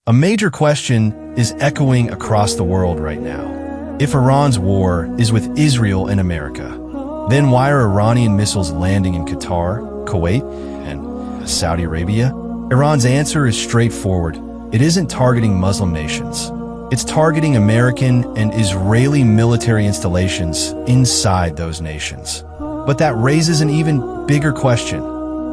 A major question is echoing across the world right now. If Iran's war is with Israel and America, then why are Iranian missiles landing in Qatar, Kuwait, and Saudi Arabia? Iran's answer is straightforward. It isn't targeting Muslim nations. It's targeting American and Israeli military installations inside those nations. But that raises an even bigger question.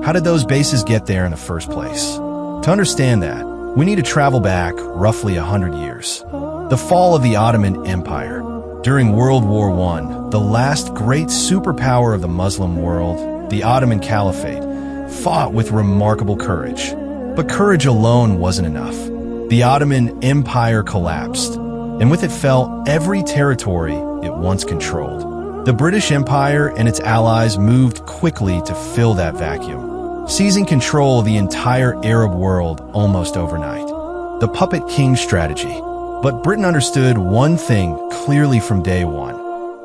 How did those bases get there in the first place? To understand that, we need to travel back roughly 100 years. The fall of the Ottoman Empire. During World War I, the last great superpower of the Muslim world, the Ottoman Caliphate, fought with remarkable courage. But courage alone wasn't enough. The Ottoman Empire collapsed, and with it fell every territory it once controlled. The British Empire and its allies moved quickly to fill that vacuum, seizing control of the entire Arab world almost overnight. The puppet king strategy. But Britain understood one thing clearly from day one.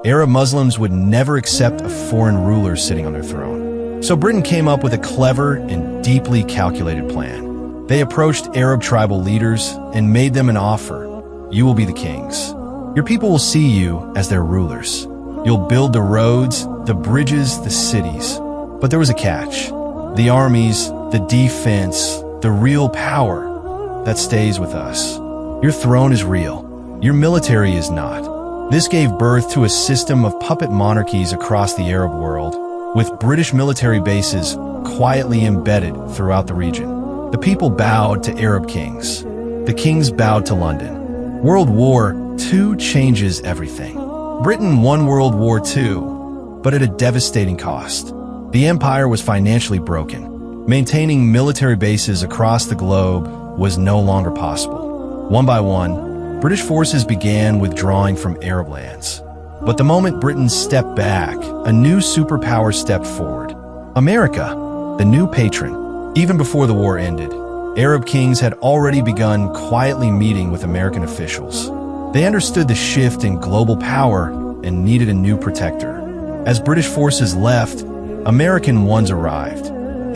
Arab Muslims would never accept a foreign ruler sitting on their throne. So Britain came up with a clever and deeply calculated plan. They approached Arab tribal leaders and made them an offer. You will be the kings. Your people will see you as their rulers. You'll build the roads, the bridges, the cities. But there was a catch. The armies, the defense, the real power that stays with us. Your throne is real. Your military is not. This gave birth to a system of puppet monarchies across the Arab world, with British military bases quietly embedded throughout the region. The people bowed to Arab kings. The kings bowed to London. World War II changes everything. Britain won World War II, but at a devastating cost. The empire was financially broken. Maintaining military bases across the globe was no longer possible. One by one, British forces began withdrawing from Arab lands. But the moment Britain stepped back, a new superpower stepped forward. America, the new patron. Even before the war ended, Arab kings had already begun quietly meeting with American officials. They understood the shift in global power and needed a new protector. As British forces left, American ones arrived.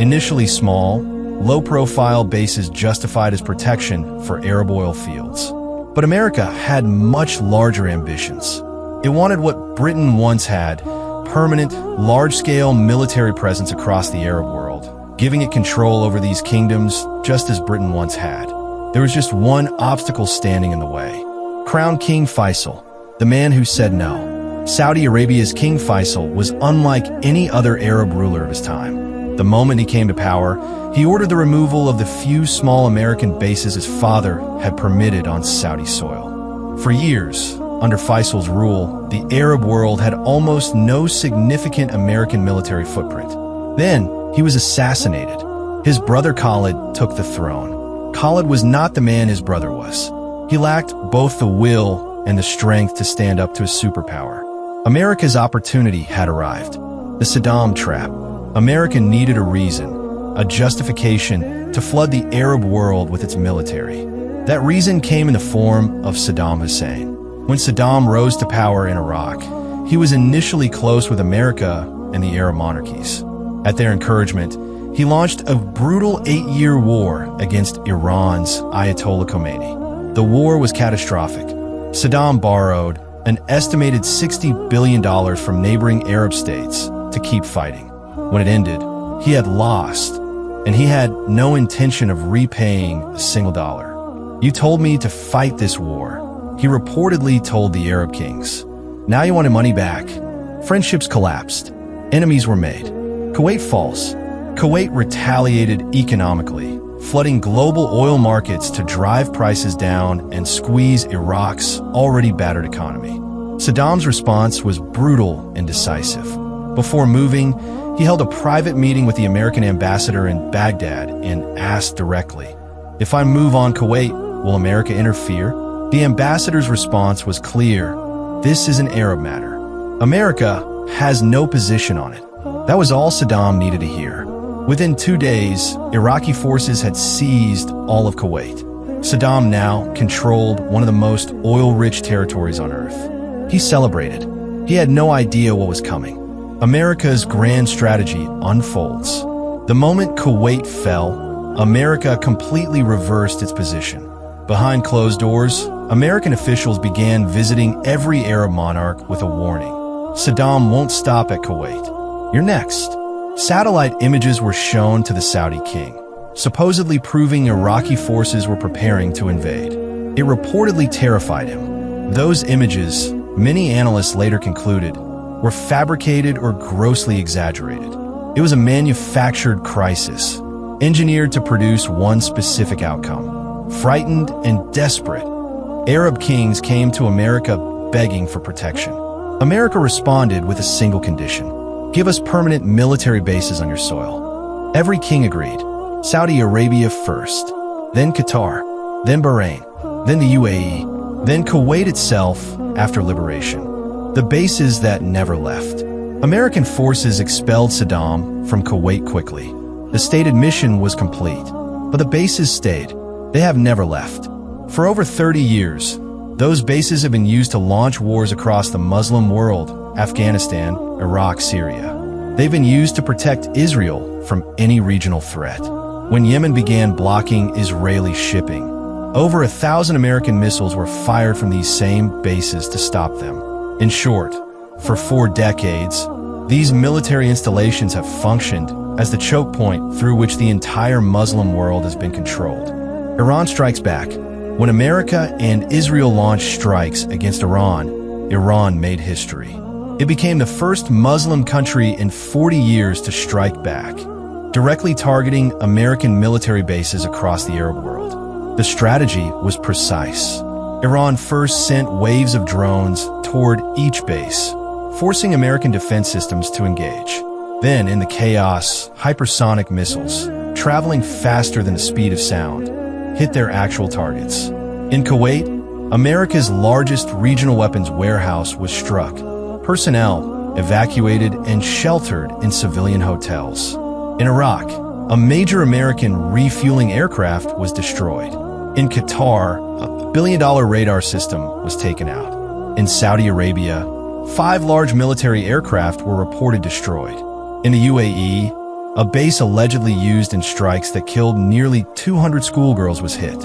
Initially small, low-profile bases justified as protection for Arab oil fields. But America had much larger ambitions. It wanted what Britain once had, permanent, large-scale military presence across the Arab world, giving it control over these kingdoms just as Britain once had. There was just one obstacle standing in the way. Crown King Faisal, the man who said no. Saudi Arabia's King Faisal was unlike any other Arab ruler of his time. The moment he came to power, he ordered the removal of the few small American bases his father had permitted on Saudi soil. For years, under Faisal's rule, the Arab world had almost no significant American military footprint. Then, he was assassinated. His brother Khalid took the throne. Khalid was not the man his brother was. He lacked both the will and the strength to stand up to a superpower. America's opportunity had arrived. The Saddam trap. America needed a reason, a justification to flood the Arab world with its military. That reason came in the form of Saddam Hussein. When Saddam rose to power in Iraq, he was initially close with America and the Arab monarchies. At their encouragement, he launched a brutal 8-year war against Iran's Ayatollah Khomeini. The war was catastrophic. Saddam borrowed an estimated $60 billion from neighboring Arab states to keep fighting. When it ended, he had lost, and he had no intention of repaying a single dollar. You told me to fight this war, he reportedly told the Arab kings. Now you wanted money back. Friendships collapsed. Enemies were made. Kuwait falls. Kuwait retaliated economically, flooding global oil markets to drive prices down and squeeze Iraq's already battered economy. Saddam's response was brutal and decisive. Before moving, he held a private meeting with the American ambassador in Baghdad and asked directly, "If I move on Kuwait, will America interfere?" The ambassador's response was clear. This is an Arab matter. America has no position on it. That was all Saddam needed to hear. Within 2 days, Iraqi forces had seized all of Kuwait. Saddam now controlled one of the most oil-rich territories on earth. He celebrated. He had no idea what was coming. America's grand strategy unfolds. The moment Kuwait fell, America completely reversed its position. Behind closed doors, American officials began visiting every Arab monarch with a warning. Saddam won't stop at Kuwait. You're next. Satellite images were shown to the Saudi king, supposedly proving Iraqi forces were preparing to invade. It reportedly terrified him. Those images, many analysts later concluded, were fabricated or grossly exaggerated. It was a manufactured crisis, engineered to produce one specific outcome. Frightened and desperate, Arab kings came to America begging for protection. America responded with a single condition: give us permanent military bases on your soil. Every king agreed. Saudi Arabia first, then Qatar, then Bahrain, then the UAE, then Kuwait itself after liberation. The bases that never left. American forces expelled Saddam from Kuwait quickly. The stated mission was complete, but the bases stayed. They have never left. For over 30 years, those bases have been used to launch wars across the Muslim world: Afghanistan, Iraq, Syria. They've been used to protect Israel from any regional threat. When Yemen began blocking Israeli shipping, over 1,000 American missiles were fired from these same bases to stop them. In short, for 4 decades, these military installations have functioned as the choke point through which the entire Muslim world has been controlled. Iran strikes back. When America and Israel launched strikes against Iran, Iran made history. It became the first Muslim country in 40 years to strike back, directly targeting American military bases across the Arab world. The strategy was precise. Iran first sent waves of drones toward each base, forcing American defense systems to engage. Then, in the chaos, hypersonic missiles, traveling faster than the speed of sound, hit their actual targets. In Kuwait, America's largest regional weapons warehouse was struck. Personnel evacuated and sheltered in civilian hotels. In Iraq, a major American refueling aircraft was destroyed. In Qatar, a billion-dollar radar system was taken out. In Saudi Arabia, 5 large military aircraft were reported destroyed. In the UAE, a base allegedly used in strikes that killed nearly 200 schoolgirls was hit.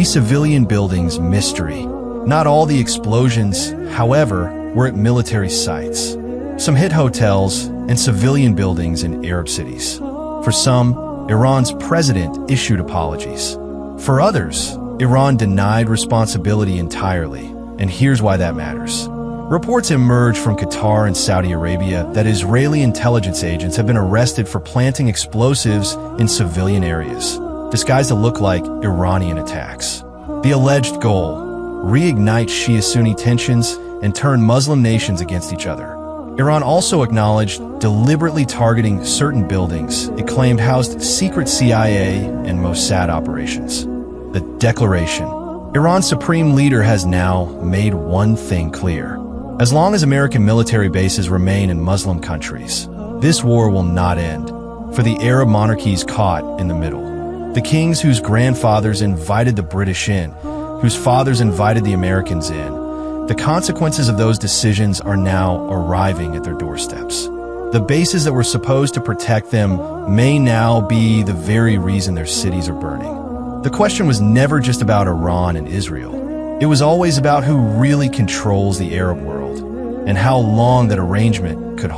Civilian buildings mystery. Not all the explosions, however, were at military sites. Some hit hotels and civilian buildings in Arab cities. For some, Iran's president issued apologies. For others, Iran denied responsibility entirely, and here's why that matters. Reports emerged from Qatar and Saudi Arabia that Israeli intelligence agents have been arrested for planting explosives in civilian areas, disguised to look like Iranian attacks. The alleged goal: reignite Shia-Sunni tensions and turn Muslim nations against each other. Iran also acknowledged deliberately targeting certain buildings it claimed housed secret CIA and Mossad operations. The declaration. Iran's supreme leader has now made one thing clear. As long as American military bases remain in Muslim countries, this war will not end. For the Arab monarchies caught in the middle, the kings whose grandfathers invited the British in, whose fathers invited the Americans in, the consequences of those decisions are now arriving at their doorsteps. The bases that were supposed to protect them may now be the very reason their cities are burning. The question was never just about Iran and Israel. It was always about who really controls the Arab world and how long that arrangement could hold.